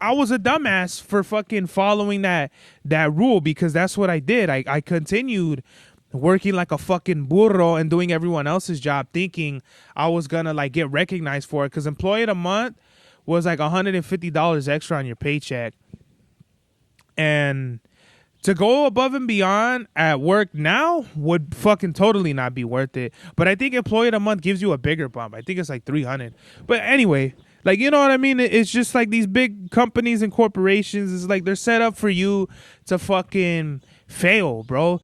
I was a dumbass for fucking following that rule, because that's what I did. I continued working like a fucking burro and doing everyone else's job, thinking I was gonna like get recognized for it, because employee of the month was like $150 extra on your paycheck. And to go above and beyond at work now would fucking totally not be worth it. But I think employee of the month gives you a bigger bump. I think it's like 300. But anyway, like, you know what I mean? It's just like these big companies and corporations, it's like they're set up for you to fucking fail, bro.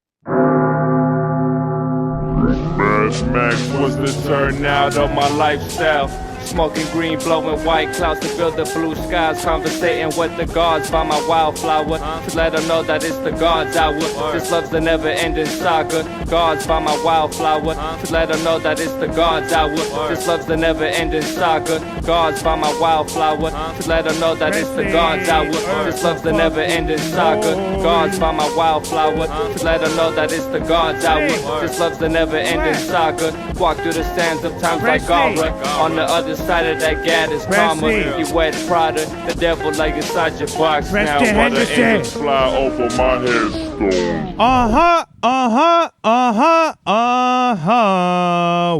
Mad Max was the turnout of my lifestyle. Smoking green, blowing white clouds to build the blue skies. Conversating with the gods by my wildflower to let them know that it's the God's hour. This love's the never-ending saga. Gods by my wildflower to let them know that it's the God's hour. This love's the never-ending saga. Gods by my wildflower to let them know that it's the God's hour. This love's the never-ending saga. Gods by my wildflower to let them know that it's the God's hour. This love's the never-ending saga. Walk through the sands of times like Gara. On the other side of that gad is karma. You wet Prada, the devil lay inside your box now. While the angels fly over my headstone.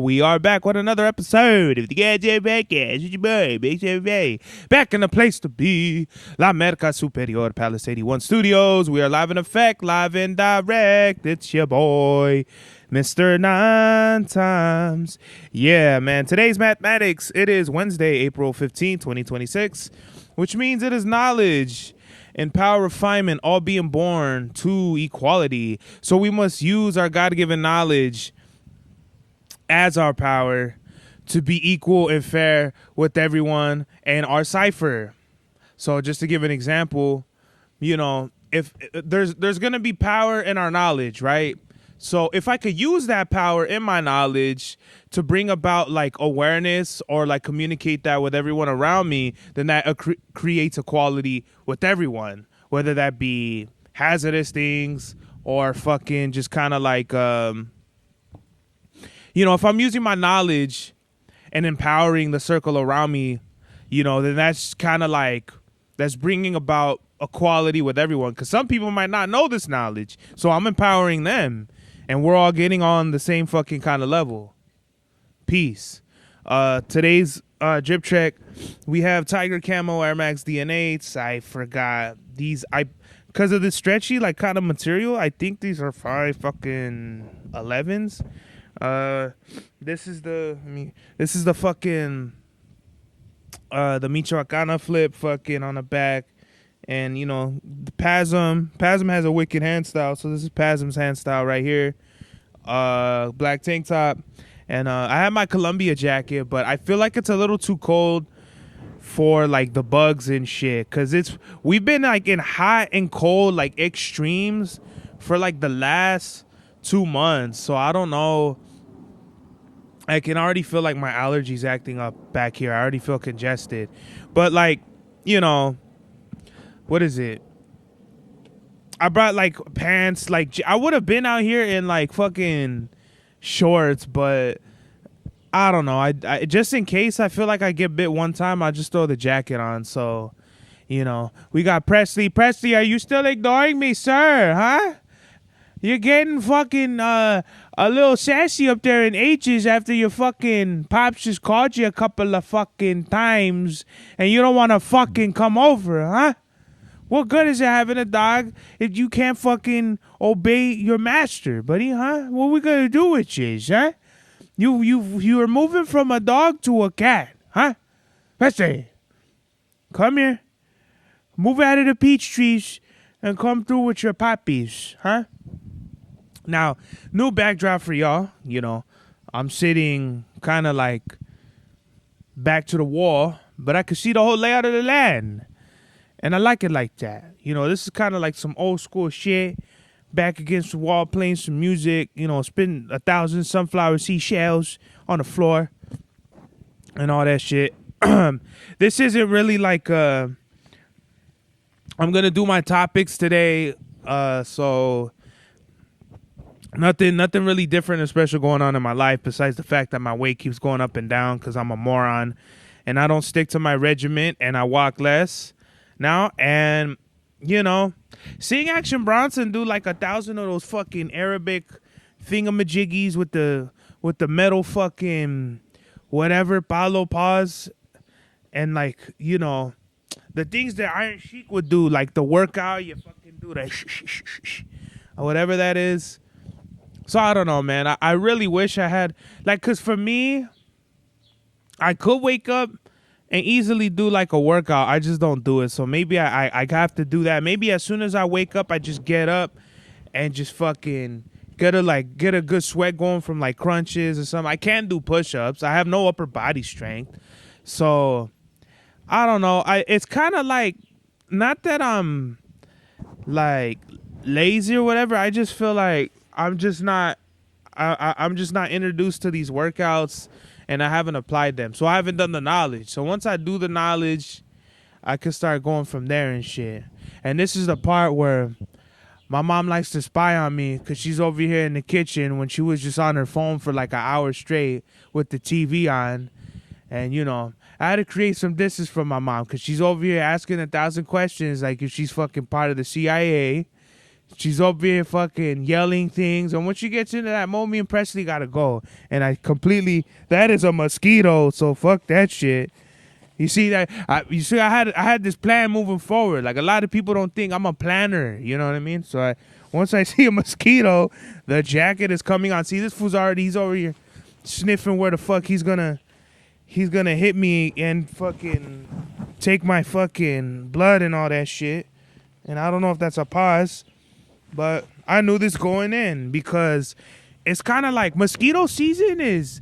We are back with another episode of the Gadget Podcast. It's your boy, Big Chevy. Back in the place to be, La Merca Superior Palace 81 Studios. We are live in effect, live and direct. It's your boy, Mr. 9 Times. Yeah, man. Today's mathematics. It is Wednesday, April 15, 2026, which means it is knowledge and power refinement all being born to equality. So we must use our God-given knowledge as our power to be equal and fair with everyone and our cipher. So just to give an example, you know, if there's going to be power in our knowledge, right? So if I could use that power in my knowledge to bring about like awareness or like communicate that with everyone around me, then that creates equality with everyone, whether that be hazardous things or fucking just kind of like, you know, if I'm using my knowledge and empowering the circle around me, you know, then that's kind of like, that's bringing about equality with everyone. Because some people might not know this knowledge, so I'm empowering them. And we're all getting on the same fucking kind of level. Peace. Today's drip check, we have Tiger Camo Air Max DNA. I forgot these. Because of the stretchy like kind of material, I think these are 5 fucking 11s. This is the fucking the Michoacana flip fucking on the back. And, you know, Pasm has a wicked hand style. So this is Pasm's hand style right here. Black tank top. And I have my Columbia jacket, but I feel like it's a little too cold for, like, the bugs and shit. Because we've been, like, in hot and cold, like, extremes for, like, the last 2 months. So I don't know. I can already feel, like, my allergies acting up back here. I already feel congested. But, like, you know, what is it? I brought like pants. Like I would have been out here in like fucking shorts, but I don't know. I just in case I feel like I get bit one time, I just throw the jacket on. So, you know, we got Presley. Presley, are you still ignoring me, sir? Huh? You're getting fucking a little sassy up there in H's after your fucking pops just called you a couple of fucking times, and you don't want to fucking come over, huh? What good is it having a dog if you can't fucking obey your master, buddy, huh? What we gonna do with you, huh? You are moving from a dog to a cat, huh? Let's say, come here, move out of the peach trees, and come through with your puppies, huh? Now, new backdrop for y'all. You know, I'm sitting kind of like back to the wall, but I can see the whole layout of the land. And I like it like that. You know, this is kind of like some old school shit. Back against the wall, playing some music. You know, spitting 1,000 sunflower seashells on the floor. And all that shit. This isn't really like... I'm going to do my topics today. So... Nothing really different or special going on in my life besides the fact that my weight keeps going up and down because I'm a moron. And I don't stick to my regiment and I walk less. now. And, seeing Action Bronson do like 1,000 of those fucking Arabic thingamajiggies with the metal fucking whatever, palo pause, and like, the things that Iron Sheik would do, like the workout, you fucking do that or whatever that is. So I don't know, man. I really wish I had, like, because for me, I could wake up and easily do like a workout. I just don't do it. So maybe I have to do that. Maybe as soon as I wake up, I just get up and just fucking get a good sweat going from like crunches or something. I can't do push-ups. I have no upper body strength. So I don't know. It's kind of like, not that I'm like lazy or whatever. I just feel like I'm just not introduced to these workouts, and I haven't applied them. So I haven't done the knowledge. So once I do the knowledge, I can start going from there and shit. And this is the part where my mom likes to spy on me, because she's over here in the kitchen when she was just on her phone for like an hour straight with the TV on. And, I had to create some distance from my mom, because she's over here asking 1,000 questions, like if she's fucking part of the CIA. She's over here fucking yelling things. And when she gets into that mode, me and Presley gotta go. And that is a mosquito, so fuck that shit. You see that? I had this plan moving forward. Like, a lot of people don't think I'm a planner. You know what I mean? So once I see a mosquito, the jacket is coming on. See, this fool's he's over here sniffing where the fuck he's gonna hit me and fucking take my fucking blood and all that shit. And I don't know if that's a pause, but I knew this going in, because it's kind of like mosquito season is,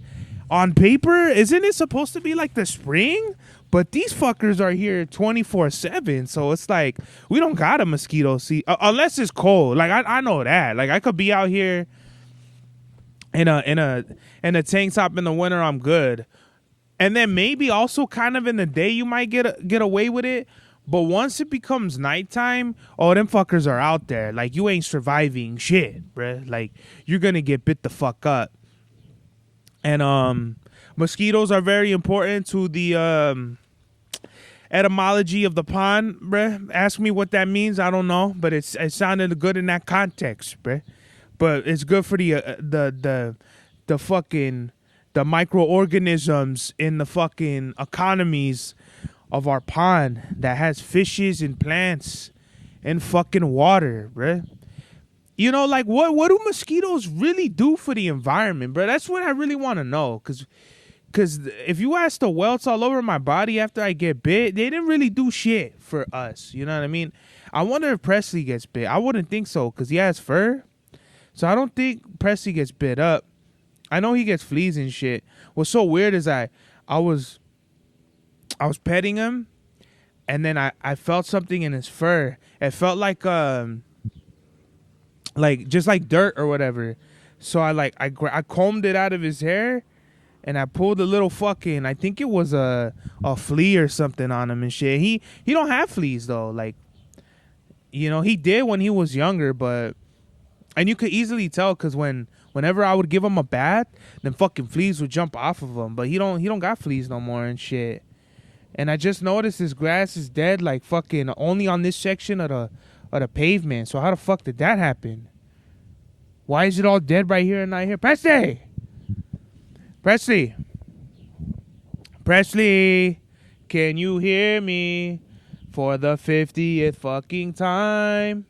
on paper, isn't it supposed to be like the spring? But these fuckers are here 24/7, so it's like we don't got a mosquito season unless it's cold. Like I know that. Like I could be out here in a tank top in the winter, I'm good. And then maybe also kind of in the day you might get away with it. But once it becomes nighttime, them fuckers are out there. Like, you ain't surviving shit, bruh. Like, you're gonna get bit the fuck up. And mosquitoes are very important to the etymology of the pun, bruh. Ask me what that means. I don't know, but it sounded good in that context, bruh. But it's good for the fucking the microorganisms in the fucking economies of our pond that has fishes and plants and fucking water, bruh. Like, what do mosquitoes really do for the environment, bruh? That's what I really want to know, because if you ask the welts all over my body after I get bit, they didn't really do shit for us, you know what I mean? I wonder if Presley gets bit. I wouldn't think so, because he has fur, so I don't think Presley gets bit up. I know he gets fleas and shit. What's so weird is I was petting him, and then I felt something in his fur. It felt like just like dirt or whatever. So I combed it out of his hair, and I pulled a little fucking, I think it was a flea or something on him and shit. He don't have fleas though. Like, he did when he was younger, and you could easily tell, because whenever I would give him a bath, then fucking fleas would jump off of him. But he don't got fleas no more and shit. And I just noticed his grass is dead, like fucking only on this section of the pavement. So how the fuck did that happen? Why is it all dead right here and not here? Presley, can you hear me? For the 50th fucking time,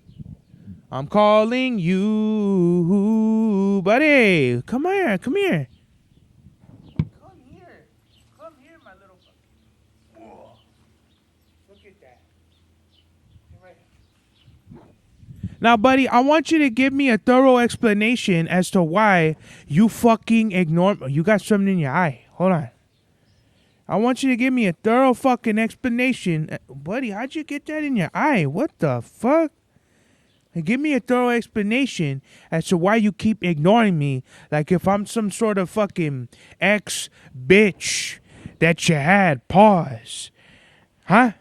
I'm calling you, buddy. Come here. Come here, my little. Whoa. Look at that. Right. Now, buddy, I want you to give me a thorough explanation as to why you fucking ignore. You got something in your eye. Hold on. I want you to give me a thorough fucking explanation. Buddy, how'd you get that in your eye? What the fuck? And give me a thorough explanation as to why you keep ignoring me, like if I'm some sort of fucking ex-bitch that you had. Pause. Huh?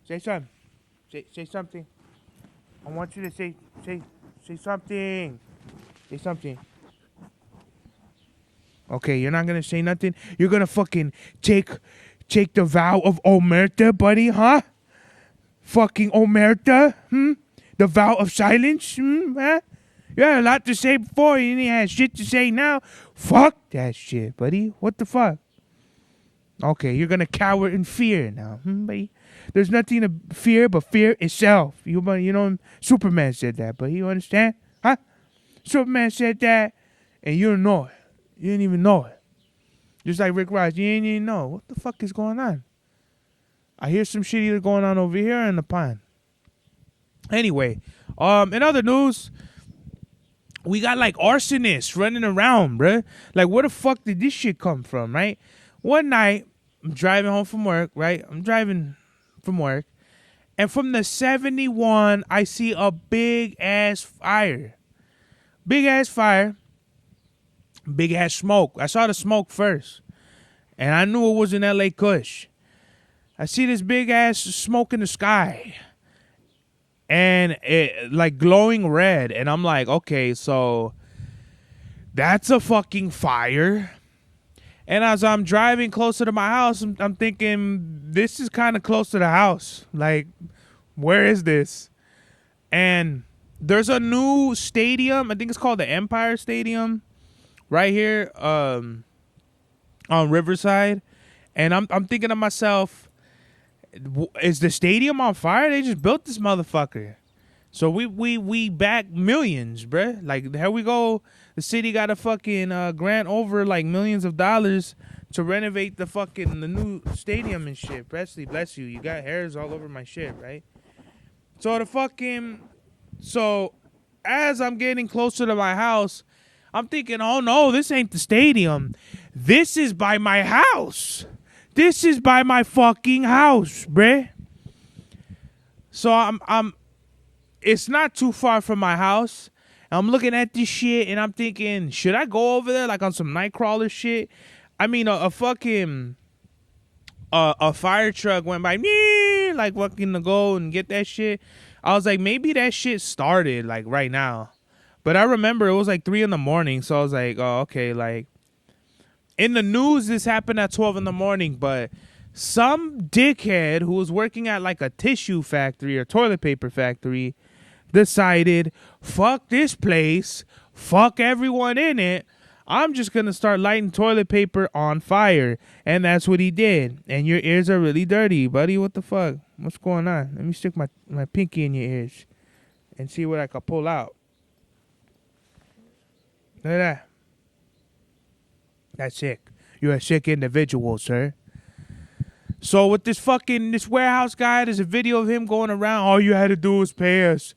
Say something. Say something. I want you to say something. Say something. Okay, you're not gonna say nothing? You're gonna fucking take the vow of omerta, buddy, huh? fucking omerta, the vow of silence, huh? You had a lot to say before, you ain't had shit to say now. Fuck that shit, buddy. What the fuck? Okay, you're gonna cower in fear now, buddy. There's nothing to fear but fear itself. You know, Superman said that, but you understand? Huh? Superman said that, and you don't know it. You didn't even know it. Just like Rick Ross, you ain't even know. What the fuck is going on? I hear some shit either going on over here or in the pond. Anyway, in other news, we got like arsonists running around, bruh. Like, where the fuck did this shit come from, right? One night, I'm driving home from work, right? I'm driving from work. And from the 71, I see a big-ass fire. Big-ass fire. Big-ass smoke. I saw the smoke first. And I knew it was an L.A. Kush. I see this big-ass smoke in the sky. And it, like, glowing red. And I'm like, okay, so that's a fucking fire. And as I'm driving closer to my house, I'm thinking, this is kind of close to the house. Like, where is this? And there's a new stadium. I think it's called the Empire Stadium right here on Riverside. And I'm thinking to myself, is the stadium on fire? They just built this motherfucker. So we back millions, bruh. Like, here we go. The city got a fucking grant over like millions of dollars to renovate the new stadium and shit. Presley, bless you. You got hairs all over my shit, right? So as I'm getting closer to my house, I'm thinking, oh no, this ain't the stadium. This is by my house. This is by my fucking house, bruh. So I'm it's not too far from my house. I'm looking at this shit and I'm thinking, should I go over there like on some Nightcrawler shit? I mean, a fucking a fire truck went by me, like fucking to go and get that shit. I was like, maybe that shit started like right now. But I remember it was like 3 a.m. So I was like, oh, okay. Like, in the news, this happened at 12 a.m. But some dickhead who was working at like a tissue factory or toilet paper factory decided, fuck this place, fuck everyone in it, I'm just gonna start lighting toilet paper on fire. And that's what he did. And your ears are really dirty, buddy. What the fuck? What's going on? Let me stick my pinky in your ears and see what I can pull out. Look at that. That's sick. You're a sick individual, sir. So with this warehouse guy, there's a video of him going around. All you had to do was pay us.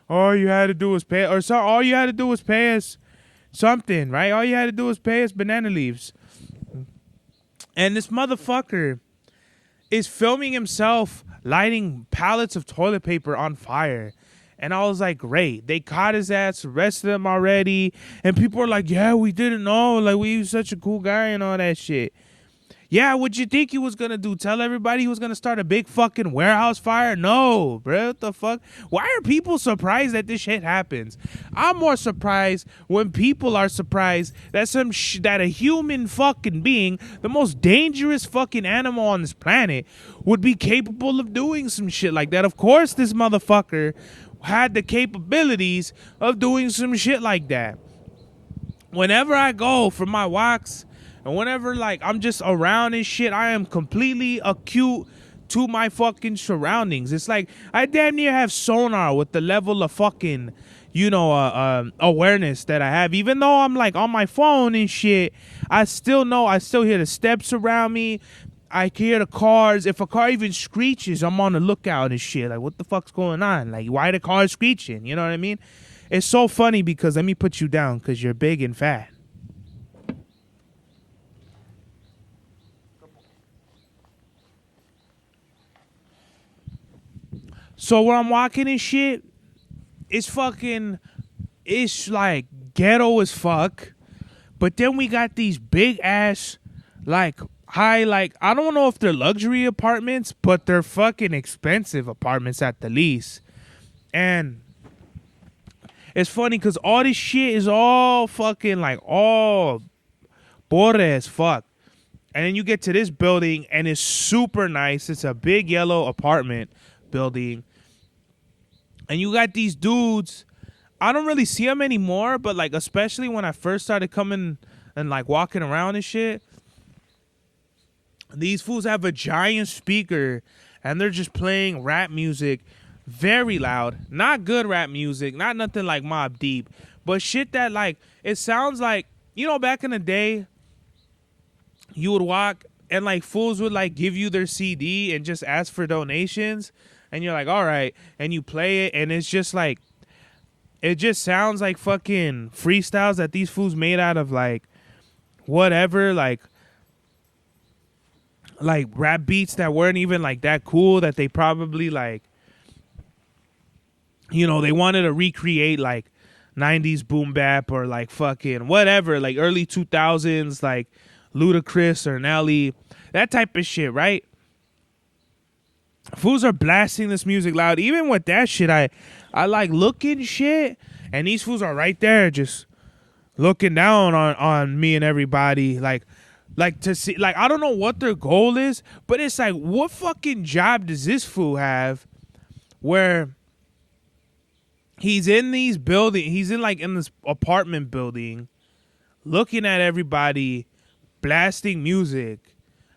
All you had to do was pay, all you had to do was pay us something, right? All you had to do was pay us banana leaves. And this motherfucker is filming himself lighting pallets of toilet paper on fire. And I was like, great. They caught his ass, arrested him already. And people were like, yeah, we didn't know. Like, we was such a cool guy and all that shit. Yeah, what'd you think he was going to do? Tell everybody he was going to start a big fucking warehouse fire? No, bro. What the fuck? Why are people surprised that this shit happens? I'm more surprised when people are surprised that that a human fucking being, the most dangerous fucking animal on this planet, would be capable of doing some shit like that. Of course, this motherfucker had the capabilities of doing some shit like that. Whenever I go for my walks, and whenever, like, I'm just around and shit, I am completely acute to my fucking surroundings. It's like I damn near have sonar with the level of fucking, awareness that I have. Even though I'm, like, on my phone and shit, I still hear the steps around me. I can hear the cars. If a car even screeches, I'm on the lookout and shit. Like, what the fuck's going on? Like, why the car screeching? You know what I mean? It's so funny because, let me put you down, because you're big and fat. So where I'm walking and shit, it's like ghetto as fuck. But then we got these big ass, like, high, like, I don't know if they're luxury apartments, but they're fucking expensive apartments at the least. And it's funny because all this shit is all fucking, like, all border as fuck. And then you get to this building and it's super nice. It's a big yellow apartment. building. And you got these dudes, I don't really see them anymore, but like especially when I first started coming and like walking around and shit, these fools have a giant speaker and they're just playing rap music very loud. Not good rap music, not nothing like Mobb Deep, but shit that like, it sounds like, you know, back in the day, you would walk and like fools would like give you their CD and just ask for donations. And you're like, all right. And you play it and it's just like, it just sounds like fucking freestyles that these fools made out of like whatever, like rap beats that weren't even like that cool, that they probably like, you know, they wanted to recreate like 90s boom bap or like fucking whatever, like early 2000s, like Ludacris or Nelly, that type of shit, right? Fools are blasting this music loud. Even with that shit, I like looking shit, and these fools are right there just looking down on me and everybody, like to see, like, I don't know what their goal is, but it's like, what fucking job does this fool have where he's in these building, he's in this apartment building looking at everybody blasting music?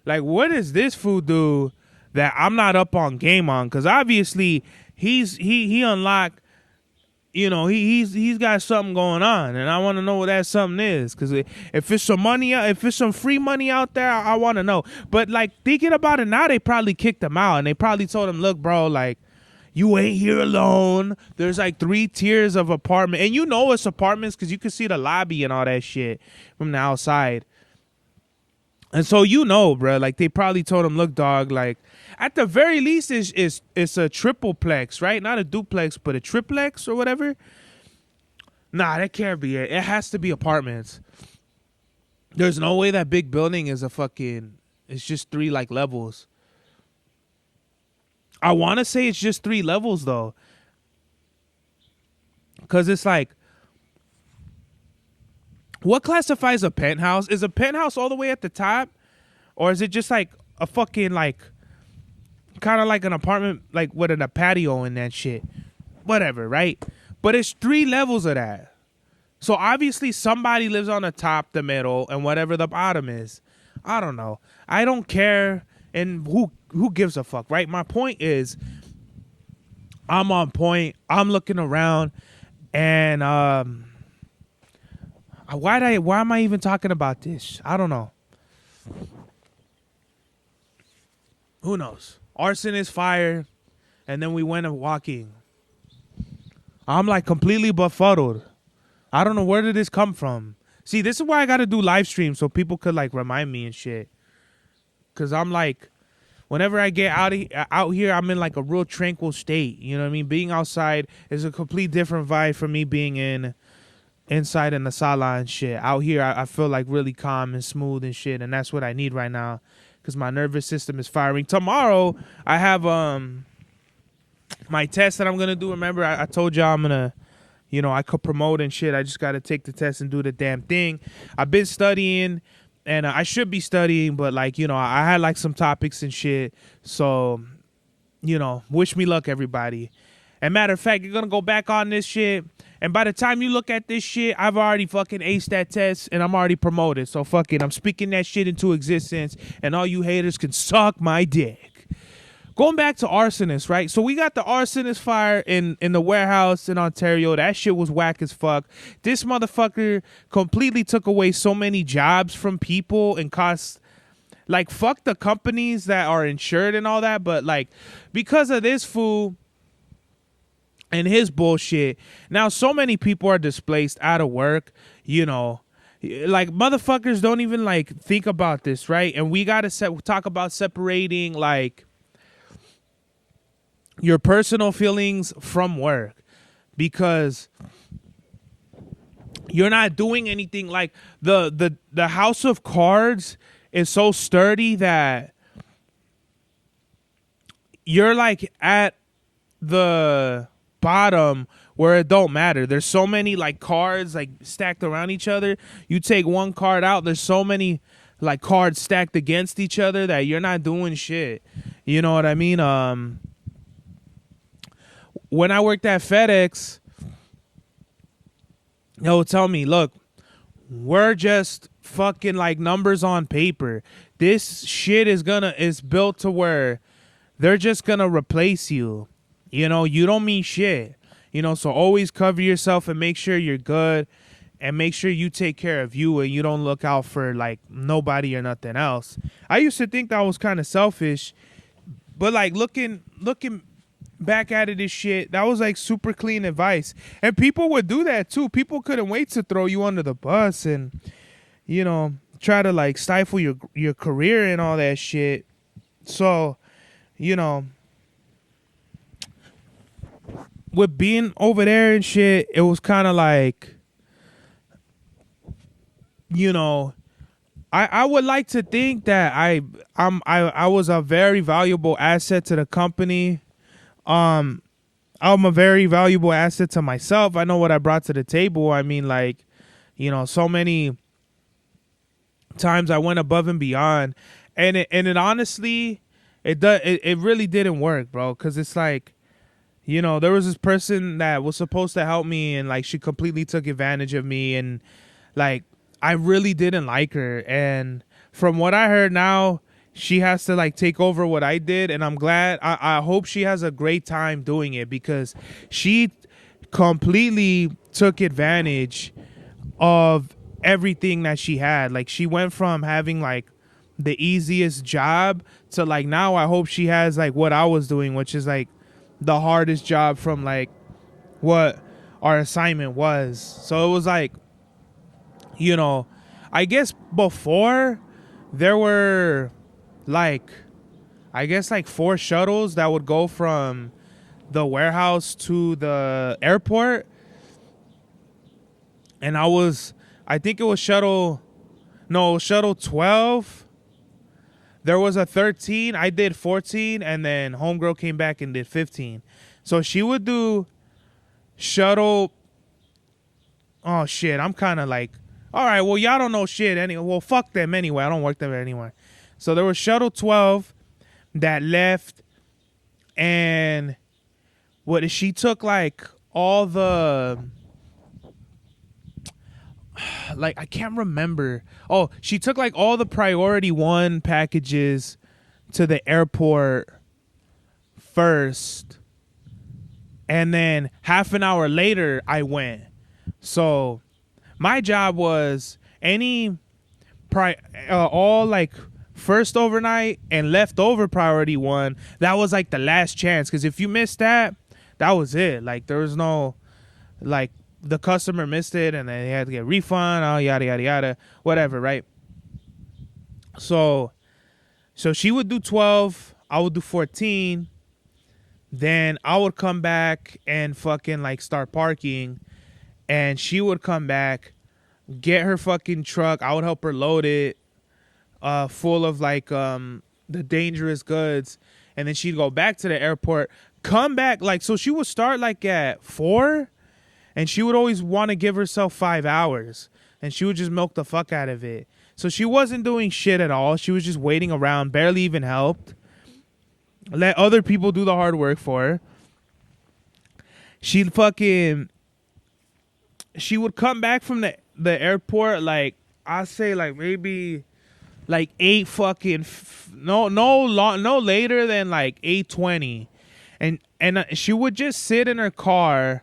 Like, what does this fool do that I'm not up on game on? Because obviously he unlocked, you know, he's got something going on, and I want to know what that something is. Because if it's some money, if it's some free money out there, I want to know. But like thinking about it now, they probably kicked him out, and they probably told him, look, bro, like, you ain't here alone. There's like 3 tiers of apartment, and you know it's apartments because you can see the lobby and all that shit from the outside. And so, you know, bro, like they probably told him, look, dog, like at the very least it's a tripleplex, right? Not a duplex, but a triplex or whatever. Nah, that can't be it. It has to be apartments. There's no way that big building is it's just 3 like levels. I want to say it's just 3 levels though. Because it's like, what classifies a penthouse? Is a penthouse all the way at the top? Or is it just like a fucking like, kind of like an apartment, like with a patio and that shit? Whatever, right? But it's 3 levels of that. So obviously somebody lives on the top, the middle, and whatever the bottom is. I don't know. I don't care. And who gives a fuck, right? My point is, I'm on point. I'm looking around, and why am I even talking about this? I don't know. Who knows? Arsonist, fire, and then we went walking. I'm like completely befuddled. I don't know, where did this come from? See, this is why I got to do live streams so people could like remind me and shit. Cause I'm like, whenever I get out here, I'm in like a real tranquil state. You know what I mean? Being outside is a complete different vibe from me being inside in the sala and shit. Out here, I feel like really calm and smooth and shit, and that's what I need right now, because my nervous system is firing. Tomorrow, I have my test that I'm gonna do. Remember, I told y'all I'm gonna, you know, I could promote and shit. I just gotta take the test and do the damn thing. I've been studying, and I should be studying, but like, you know, I had like some topics and shit. So, you know, wish me luck, everybody. And matter of fact, you're gonna go back on this shit, and by the time you look at this shit, I've already fucking aced that test, and I'm already promoted. So fuck it, I'm speaking that shit into existence, and all you haters can suck my dick. Going back to Arsonists, right? So we got the Arsonist fire in the warehouse in Ontario. That shit was whack as fuck. This motherfucker completely took away so many jobs from people and cost, like, fuck the companies that are insured and all that, but like, because of this fool and his bullshit, now so many people are displaced, out of work, you know. Like, motherfuckers don't even like think about this, right? And we gotta talk about separating like your personal feelings from work, because you're not doing anything. Like the house of cards is so sturdy that you're like at the bottom where it don't matter. There's so many like cards like stacked around each other. You take one card out, there's so many like cards stacked against each other that you're not doing shit. You know what I mean? when I worked at FedEx, they would tell me, look, we're just fucking like numbers on paper. This shit is built to where they're just gonna replace you. You know, you don't mean shit. You know, so always cover yourself and make sure you're good and make sure you take care of you and you don't look out for like nobody or nothing else. I used to think that was kind of selfish, but like looking back at it, this shit, that was like super clean advice. And people would do that too. People couldn't wait to throw you under the bus and, you know, try to like stifle your career and all that shit. So, you know, with being over there and shit, it was kind of like, you know, I would like to think that I was a very valuable asset to the company. I'm a very valuable asset to myself. I know what I brought to the table. I mean, like, you know, so many times I went above and beyond, and it honestly, it really didn't work, bro. Because it's like, you know, there was this person that was supposed to help me, and like she completely took advantage of me, and like I really didn't like her. And from what I heard now, she has to like take over what I did, and I'm glad. I hope she has a great time doing it, because she completely took advantage of everything that she had. Like she went from having like the easiest job to like now I hope she has like what I was doing, which is like the hardest job from like what our assignment was. So it was like, you know, I guess before there were like, I guess like 4 shuttles that would go from the warehouse to the airport. And I think it was shuttle 12. There was a 13. I did 14, and then homegirl came back and did 15. So she would do shuttle. Oh shit, I'm kind of like, all right, well y'all don't know shit anyway. Well, fuck them anyway. I don't work there anymore. So there was shuttle 12 that left, and she took like all the, like, I can't remember. Oh, she took like all the priority 1 packages to the airport first, and then half an hour later I went. So my job was all like first overnight and leftover priority 1. That was like the last chance, because if you missed that was it. Like there was no, like, the customer missed it and they had to get refund, oh yada yada yada, whatever, right? So she would do 12, I would do 14, then I would come back and fucking like start parking, and she would come back, get her fucking truck, I would help her load it full of like the dangerous goods, and then she'd go back to the airport, come back, like, so she would start like at 4, and she would always want to give herself 5 hours, and she would just milk the fuck out of it. So she wasn't doing shit at all. She was just waiting around, barely even helped. Let other people do the hard work for her. She would come back from the airport, like, I say like maybe like 8 fucking, no later than like 8:20. And she would just sit in her car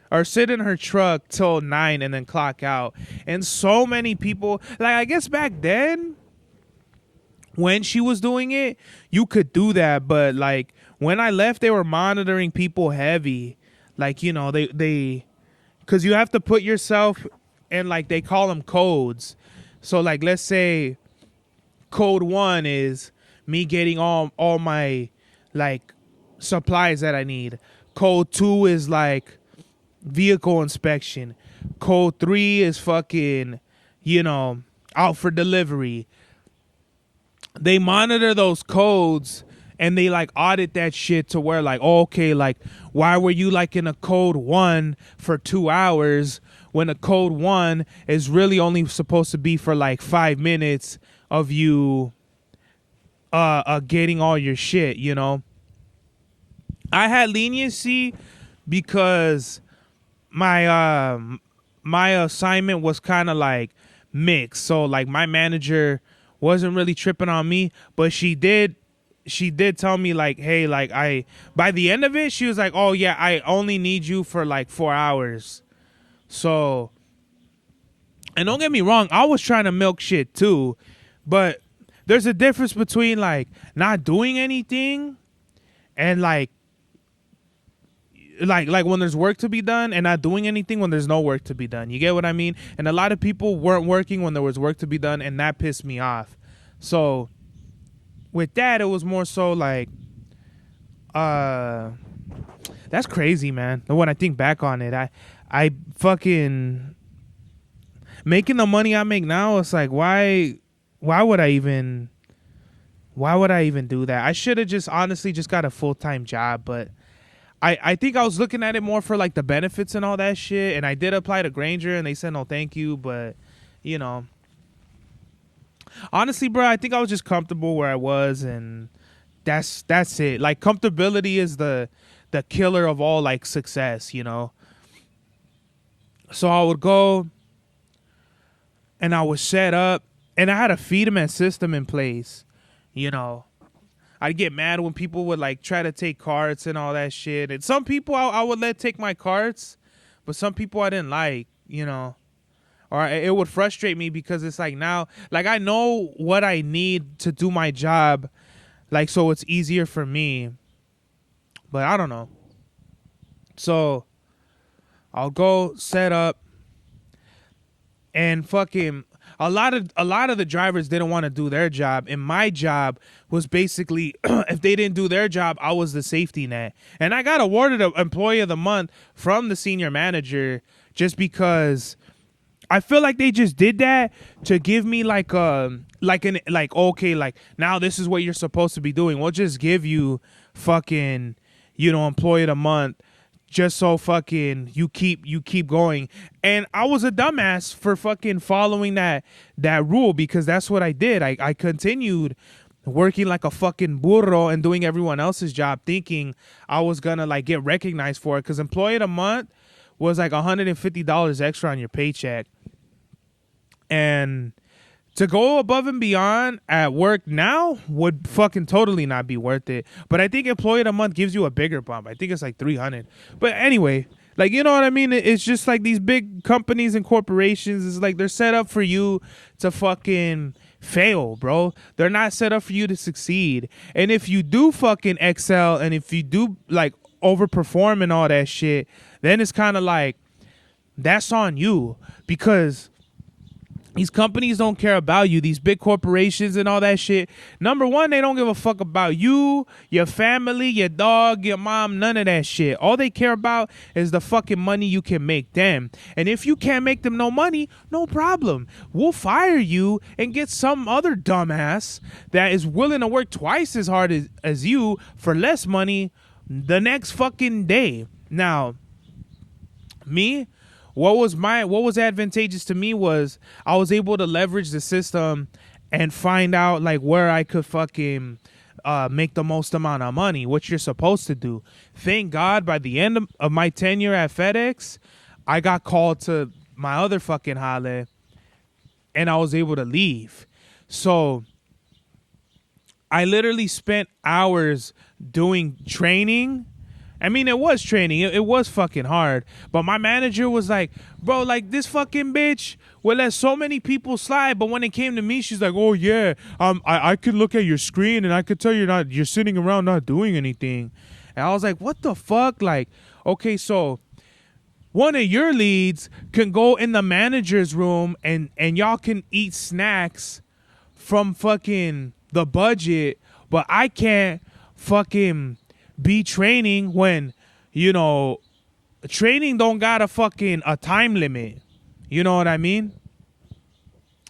or sit in her truck till 9 and then clock out. And so many people, like, I guess back then when she was doing it, you could do that. But like when I left, they were monitoring people heavy. Like, you know, they because you have to put yourself in, like, they call them codes. So like, let's say code 1 is me getting all my like supplies that I need. Code 2 is like vehicle inspection. Code 3 is fucking, you know, out for delivery. They monitor those codes and they like audit that shit to where like, oh, okay, like, why were you like in a code 1 for 2 hours when a code 1 is really only supposed to be for like 5 minutes of you getting all your shit, you know? I had leniency because my my assignment was kind of like mixed. So like my manager wasn't really tripping on me, but she did tell me like, hey, like by the end of it, she was like, oh yeah, I only need you for like 4 hours. So, and don't get me wrong, I was trying to milk shit too, but there's a difference between like not doing anything and like when there's work to be done, and not doing anything when there's no work to be done. You get what I mean? And a lot of people weren't working when there was work to be done, and that pissed me off. So with that, it was more so like, that's crazy, man. When I think back on it, I fucking making the money I make now. It's like, why would I even do that? I should have just honestly just got a full-time job, but I think I was looking at it more for like the benefits and all that shit. And I did apply to Granger and they said no thank you, but you know, honestly, bro, I think I was just comfortable where I was, and that's it. Like comfortability is the killer of all like success, you know. So I would go and I was set up and I had a feedback system in place, you know. I'd get mad when people would like try to take carts and all that shit. And some people I would let take my carts, but some people I didn't like, you know. Or it would frustrate me because it's like now, like I know what I need to do my job, like so it's easier for me. But I don't know. So I'll go set up and fucking a lot of the drivers didn't want to do their job, and my job was basically if they didn't do their job, I was the safety net. And I got awarded an employee of the month from the senior manager just because I feel like they just did that to give me like okay, like now this is what you're supposed to be doing. We'll just give you fucking, you know, employee of the month just so fucking you keep going. And I was a dumbass for fucking following that rule, because that's what I did. I continued working like a fucking burro and doing everyone else's job, thinking I was gonna like get recognized for it, because employee of the month was like $150 extra on your paycheck. And to go above and beyond at work now would fucking totally not be worth it. But I think employee of the month gives you a bigger bump. I think it's like $300. But anyway, like, you know what I mean? It's just like these big companies and corporations, it's like they're set up for you to fucking fail, bro. They're not set up for you to succeed. And if you do fucking excel, and if you do like overperform and all that shit, then it's kind of like that's on you, because these companies don't care about you. These big corporations and all that shit. Number one, they don't give a fuck about you, your family, your dog, your mom, none of that shit. All they care about is the fucking money you can make them. And if you can't make them no money, no problem. We'll fire you and get some other dumbass that is willing to work twice as hard as you for less money the next fucking day. Now, me, what was advantageous to me was I was able to leverage the system and find out like where I could fucking make the most amount of money, which you're supposed to do. Thank God by the end of my tenure at FedEx, I got called to my other fucking holiday and I was able to leave. So I literally spent hours doing training. I mean, it was training. It was fucking hard. But my manager was like, bro, like this fucking bitch will let so many people slide. But when it came to me, she's like, oh yeah, I could look at your screen and I could tell you're sitting around not doing anything. And I was like, what the fuck? Like, okay, so one of your leads can go in the manager's room and y'all can eat snacks from fucking the budget, but I can't fucking be training when, you know, training don't got a time limit. You know what I mean?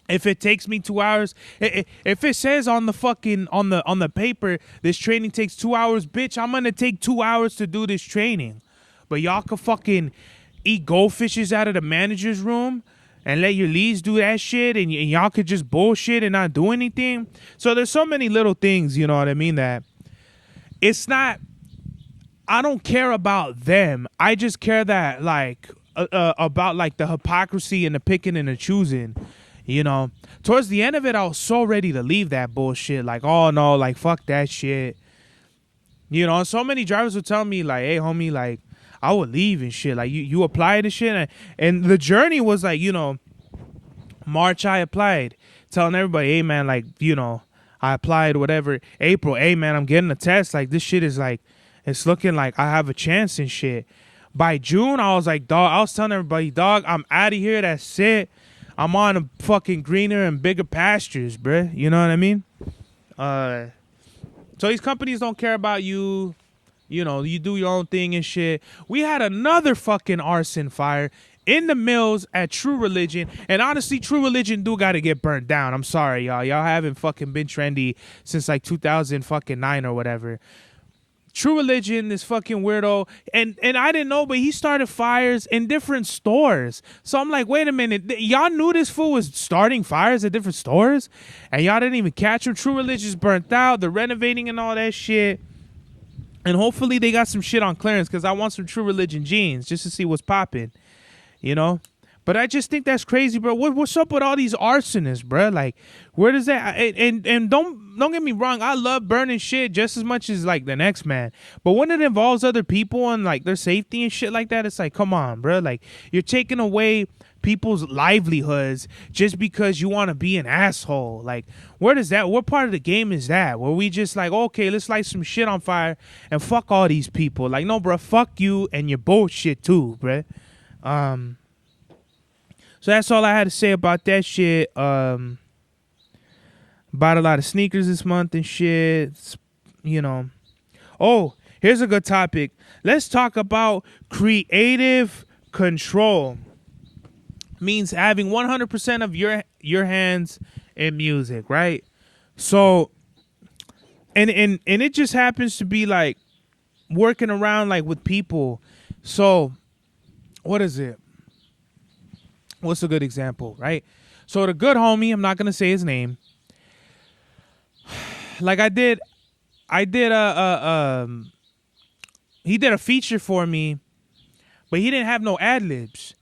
If it takes me 2 hours, if it says on the fucking on the paper this training takes 2 hours, bitch, I'm gonna take 2 hours to do this training. But y'all can fucking eat goldfishes out of the manager's room and let your leads do that shit, and y'all could just bullshit and not do anything. So there's so many little things, you know what I mean, that it's not I don't care about them. I just care that like about like the hypocrisy and the picking and the choosing. You know, towards the end of it, I was so ready to leave that bullshit. Like, oh no, like fuck that shit. You know, so many drivers would tell me like, hey homie, like I would leave and shit. Like you apply to shit, and the journey was like, you know, March I applied, telling everybody, hey man, like, you know, I applied, whatever. April, hey man, I'm getting a test. Like this shit is like, it's looking like I have a chance and shit. By June, I was like, dog, I was telling everybody, dog, I'm out of here. That's it. I'm on a fucking greener and bigger pastures, bruh. You know what I mean? So these companies don't care about you. You know, you do your own thing and shit. We had another fucking arson fire in the mills at True Religion. And honestly, True Religion do got to get burnt down. I'm sorry, y'all. Y'all haven't fucking been trendy since like 2009 or whatever. True Religion, this fucking weirdo, and I didn't know, but he started fires in different stores. So I'm like, wait a minute, y'all knew this fool was starting fires at different stores, and y'all didn't even catch him. True Religion's burnt out, they're renovating and all that shit, and hopefully they got some shit on clearance, because I want some True Religion jeans just to see what's popping, you know. But I just think that's crazy, bro. What's up with all these arsonists, bro? Like, where does that? And don't get me wrong. I love burning shit just as much as like the next man. But when it involves other people and like their safety and shit like that, it's like, come on, bro. Like, you're taking away people's livelihoods just because you want to be an asshole. Like, where does that? What part of the game is that? Where we just like, okay, let's light some shit on fire and fuck all these people. Like, no, bro. Fuck you and your bullshit too, bro. So that's all I had to say about that shit. Bought a lot of sneakers this month and shit. You know. Oh, here's a good topic. Let's talk about creative control. Means having 100% of your hands in music, right? So, and it just happens to be like working around like with people. So, what is it? What's a good example, right? So the good homie, I'm not gonna say his name. Like he did a feature for me, but he didn't have no ad libs.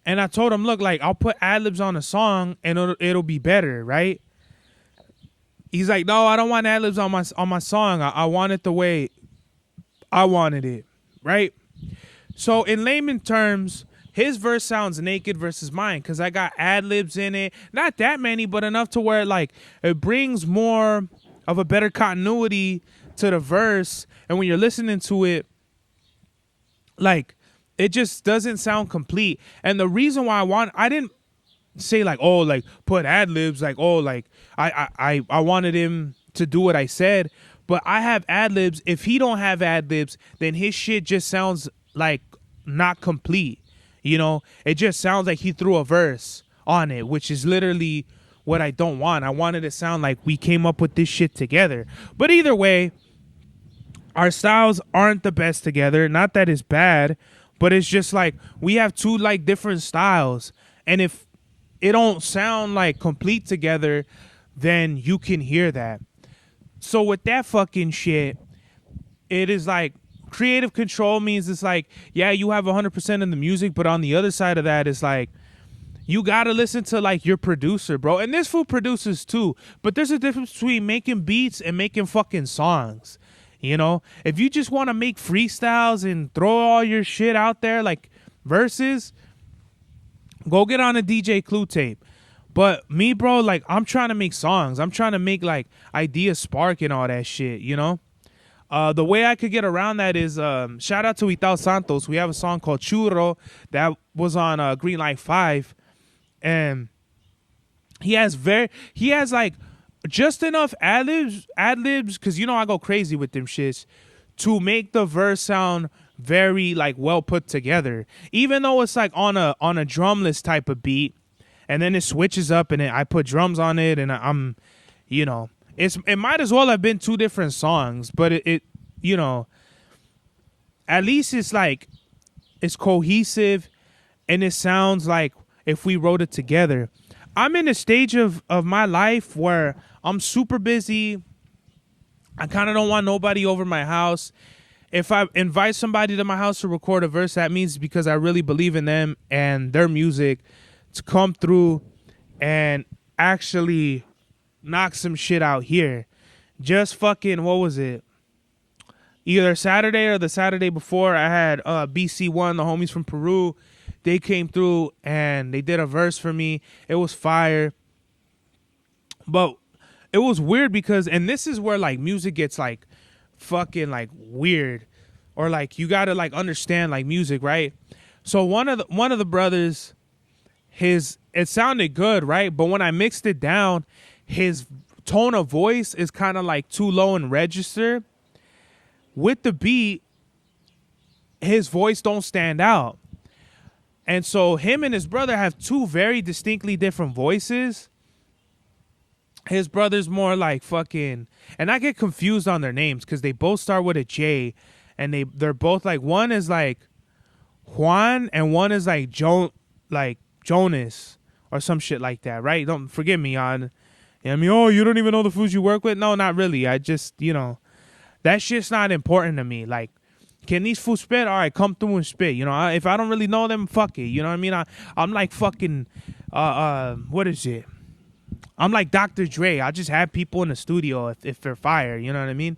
And I told him, look, like I'll put ad libs on a song and it'll be better, right? He's like, no, I don't want ad libs on my song. I want it the way I wanted it, right? So in layman terms, his verse sounds naked versus mine because I got ad-libs in it. Not that many, but enough to where like it brings more of a better continuity to the verse. And when you're listening to it, like it just doesn't sound complete. And the reason why I didn't say like, oh, like put ad-libs, like, oh, like I wanted him to do what I said. But I have ad-libs. If he don't have ad-libs, then his shit just sounds like not complete. You know, it just sounds like he threw a verse on it, which is literally what I don't want. I wanted it to sound like we came up with this shit together. But either way, our styles aren't the best together. Not that it's bad, but it's just like we have two like different styles. And if it don't sound like complete together, then you can hear that. So with that fucking shit, it is like, creative control means it's like, yeah, you have 100% in the music, but on the other side of that, it's like, you gotta listen to like your producer, bro. And this fool produces too, but there's a difference between making beats and making fucking songs. You know, if you just want to make freestyles and throw all your shit out there like verses, go get on a DJ Clue tape. But me, bro, like I'm trying to make songs. I'm trying to make like ideas spark and all that shit, you know? The way I could get around that is shout out to Ital Santos. We have a song called Churro that was on Green Light 5, and he has like just enough ad libs because you know I go crazy with them shits to make the verse sound very like well put together, even though it's like on a drumless type of beat, and then it switches up and I put drums on it, and I'm, you know. It might as well have been two different songs, but it you know, at least it's like it's cohesive and it sounds like if we wrote it together. I'm in a stage of my life where I'm super busy. I kind of don't want nobody over my house. if I invite somebody to my house to record a verse, that means because I really believe in them and their music to come through and actually knock some shit out here. Just fucking, what was it? Either Saturday or the Saturday before, I had BC1, the homies from Peru. They came through and they did a verse for me. It was fire. But it was weird because, and this is where like music gets like fucking like weird, or like you gotta like understand like music, right? So one of the brothers, it sounded good, right? But when I mixed it down, his tone of voice is kind of like too low in register. With the beat, his voice don't stand out. And so him and his brother have two very distinctly different voices. His brother's more like fucking, and I get confused on their names because they both start with a J, and they're both like, one is like Juan and one is like Jonas or some shit like that, right? Don't forgive me on, I mean, oh, you don't even know the foods you work with? No, not really. I just, that shit's not important to me. Like, can these fools spit? All right, come through and spit. If I don't really know them, fuck it. You know what I mean? I'm like fucking, what is it? I'm like Dr. Dre. I just have people in the studio if they're fire. You know what I mean?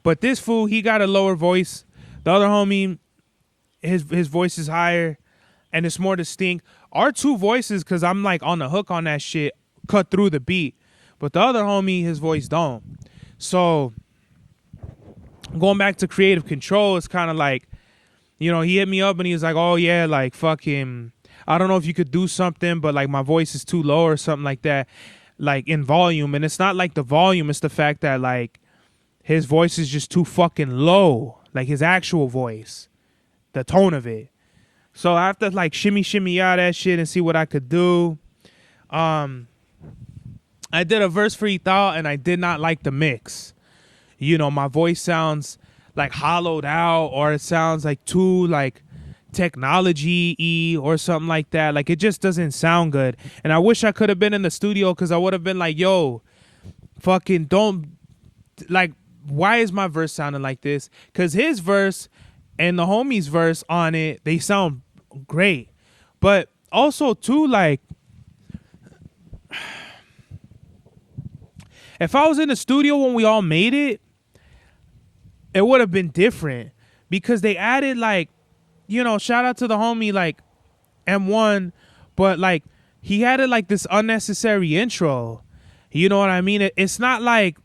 But this fool, he got a lower voice. The other homie, his voice is higher and it's more distinct. Our two voices, because I'm like on the hook on that shit, cut through the beat. But the other homie, his voice don't. So going back to creative control, it's kind of like, he hit me up and he was like, oh yeah, like fucking, I don't know if you could do something, but like my voice is too low or something like that, like in volume. And it's not like the volume, it's the fact that like his voice is just too fucking low, like his actual voice, the tone of it. So I have to like shimmy out that shit and see what I could do. I did a verse for Ethal and I did not like the mix. My voice sounds like hollowed out, or it sounds like too like technology-y or something like that. Like it just doesn't sound good. And I wish I could have been in the studio because I would have been like, yo, fucking don't, like, why is my verse sounding like this? Because his verse and the homie's verse on it, they sound great. But also too, like, if I was in the studio when we all made it, it would have been different because they added like, shout out to the homie like M1, but like he added like this unnecessary intro. You know what I mean? It's not like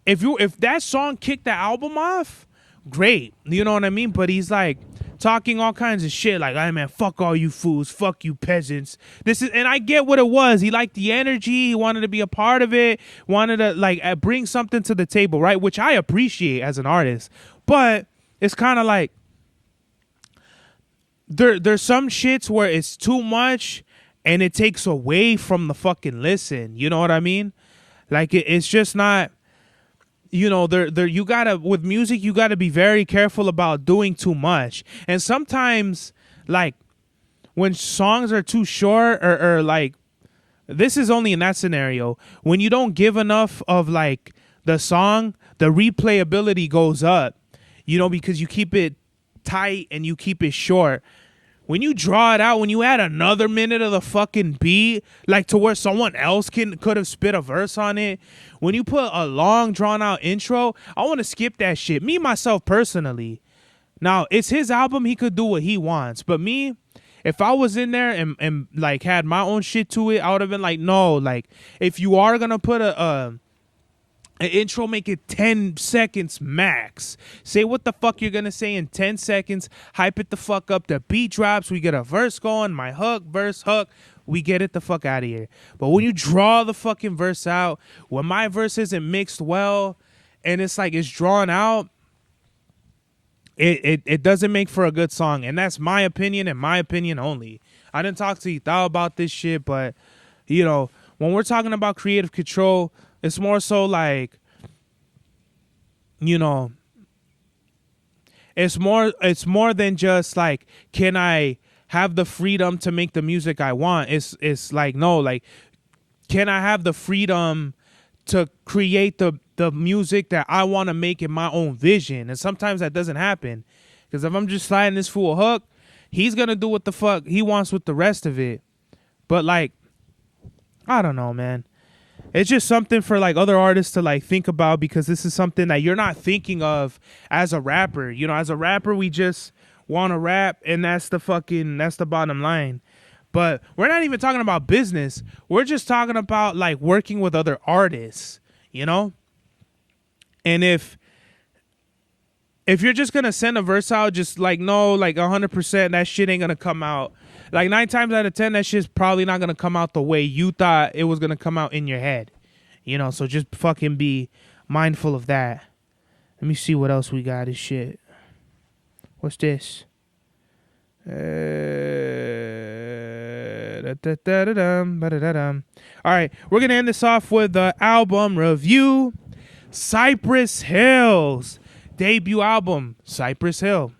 if that song kicked the album off, great. You know what I mean? But he's like talking all kinds of shit like, hey man, fuck all you fools, fuck you peasants. And I get what it was. He liked the energy. He wanted to be a part of it, wanted to like bring something to the table, right? Which I appreciate as an artist. But it's kind of like there's some shits where it's too much and it takes away from the fucking listen. You know what I mean? Like it's just not, you gotta, with music, you gotta be very careful about doing too much. And sometimes, like, when songs are too short or like, this is only in that scenario, when you don't give enough of like the song, the replayability goes up, because you keep it tight and you keep it short. When you draw it out, when you add another minute of the fucking beat, like to where someone else could have spit a verse on it. When you put a long drawn out intro, I want to skip that shit. Me, myself, personally. Now, it's his album. He could do what he wants. But me, if I was in there and like had my own shit to it, I would have been like, no, like if you are going to put an intro, make it 10 seconds max. Say what the fuck you're gonna say in 10 seconds. Hype it the fuck up. The beat drops. We get a verse going. My hook, verse, hook. We get it the fuck out of here. But when you draw the fucking verse out, when my verse isn't mixed well, and it's like it's drawn out, it doesn't make for a good song. And that's my opinion and my opinion only. I didn't talk to Ethal about this shit, but when we're talking about creative control, it's more so like, it's more than just like, can I have the freedom to make the music I want? It's like, no, like, can I have the freedom to create the the music that I want to make in my own vision. And sometimes that doesn't happen. Because if I'm just sliding this fool a hook, he's going to do what the fuck he wants with the rest of it. But like, I don't know, man. It's just something for like other artists to like think about, because this is something that you're not thinking of as a rapper. You know, as a rapper, we just want to rap, and that's the bottom line. But we're not even talking about business. We're just talking about like working with other artists, you know? And if you're just going to send a verse out, just like, no, like 100%, that shit ain't going to come out. Like 9 times out of 10, that shit's probably not going to come out the way you thought it was going to come out in your head. You know, so just fucking be mindful of that. Let me see what else we got this shit. What's this? All right, we're going to end this off with the album review. Cypress Hill's debut album, Cypress Hill.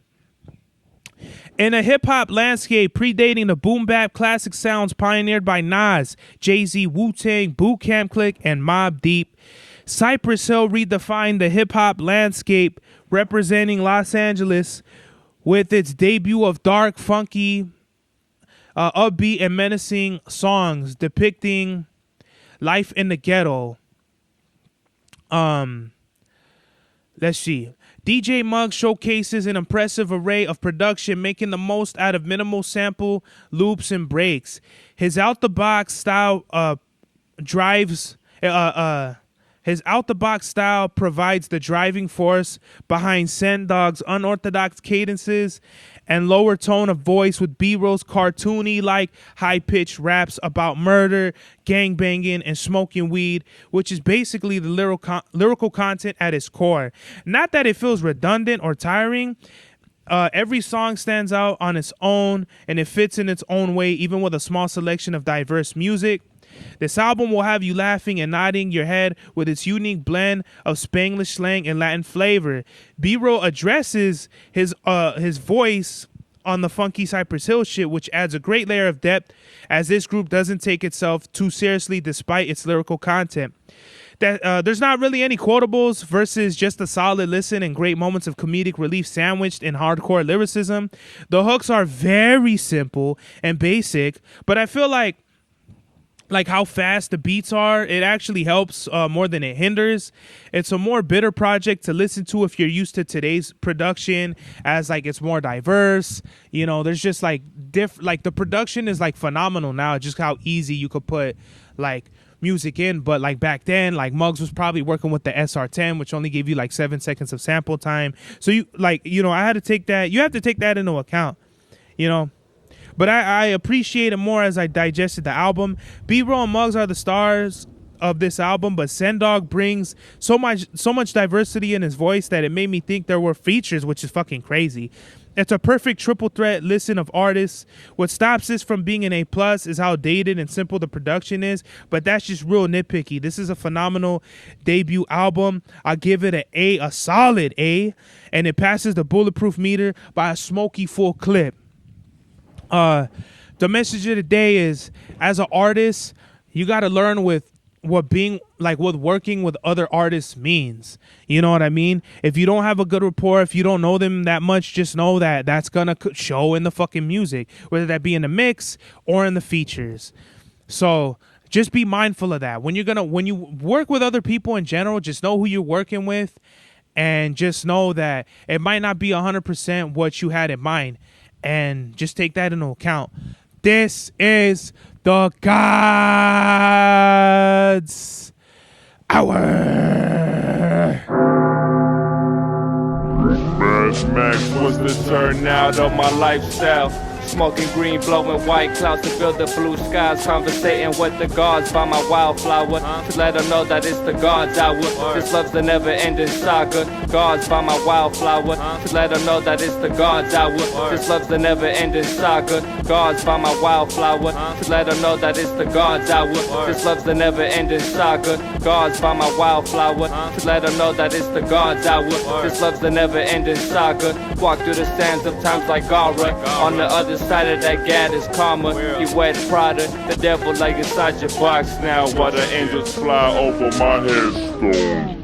In a hip-hop landscape predating the boom-bap classic sounds pioneered by Nas, Jay-Z, Wu-Tang, Boot Camp Click, and Mobb Deep, Cypress Hill redefined the hip-hop landscape, representing Los Angeles with its debut of dark, funky, upbeat, and menacing songs depicting life in the ghetto. Let's see. DJ Mugg showcases an impressive array of production, making the most out of minimal sample loops and breaks. His out-the-box style provides the driving force behind Sendog's unorthodox cadences and lower tone of voice, with B-Roll's cartoony-like high-pitched raps about murder, gangbanging, and smoking weed, which is basically the lyrical content at its core. Not that it feels redundant or tiring. Every song stands out on its own, and it fits in its own way, even with a small selection of diverse music. This album will have you laughing and nodding your head with its unique blend of Spanglish slang and Latin flavor. B-Roll addresses his voice on the funky Cypress Hill shit, which adds a great layer of depth, as this group doesn't take itself too seriously despite its lyrical content. There's not really any quotables versus just a solid listen and great moments of comedic relief sandwiched in hardcore lyricism. The hooks are very simple and basic, but I feel like how fast the beats are, it actually helps more than it hinders. It's a more bitter project to listen to if you're used to today's production, as like it's more diverse. You know, there's just like the production is like phenomenal now, just how easy you could put like music in. But like back then, like Muggs was probably working with the SR10, which only gave you like 7 seconds of sample time. So you have to take that into account, you know. But I appreciate it more as I digested the album. B-Roll and Muggs are the stars of this album, but Sendog brings so much diversity in his voice that it made me think there were features, which is fucking crazy. It's a perfect triple threat listen of artists. What stops this from being an A+ is how dated and simple the production is, but that's just real nitpicky. This is a phenomenal debut album. I give it a solid A, and it passes the bulletproof meter by a smoky full clip. The message of the day is, as an artist, you got to learn what working with other artists means. You know what I mean? If you don't have a good rapport, if you don't know them that much, just know that that's gonna show in the fucking music, whether that be in the mix or in the features. So just be mindful of that. When you work with other people in general, just know who you're working with, and just know that it might not be 100% what you had in mind. And just take that into account. This is the God's Hour. Mad Max was the turnout of my lifestyle. Smoking green, blowing white clouds to build the blue skies. Conversating with the gods by my wildflower to let them know that it's the God's hour. This love's the never-ending saga. Gods by my wildflower to let them know that it's the God's hour. This love's the never-ending saga. Gods by my wildflower to let them know that it's the God's hour. This love's the never-ending saga. Gods by my wildflower to let them know that it's the God's hour. This love's the never-ending saga. Walk through the sands of times like Gara. On the other side of that gad is karma. You wet Prada, the devil like inside your box now, while the angels fly over my headstone.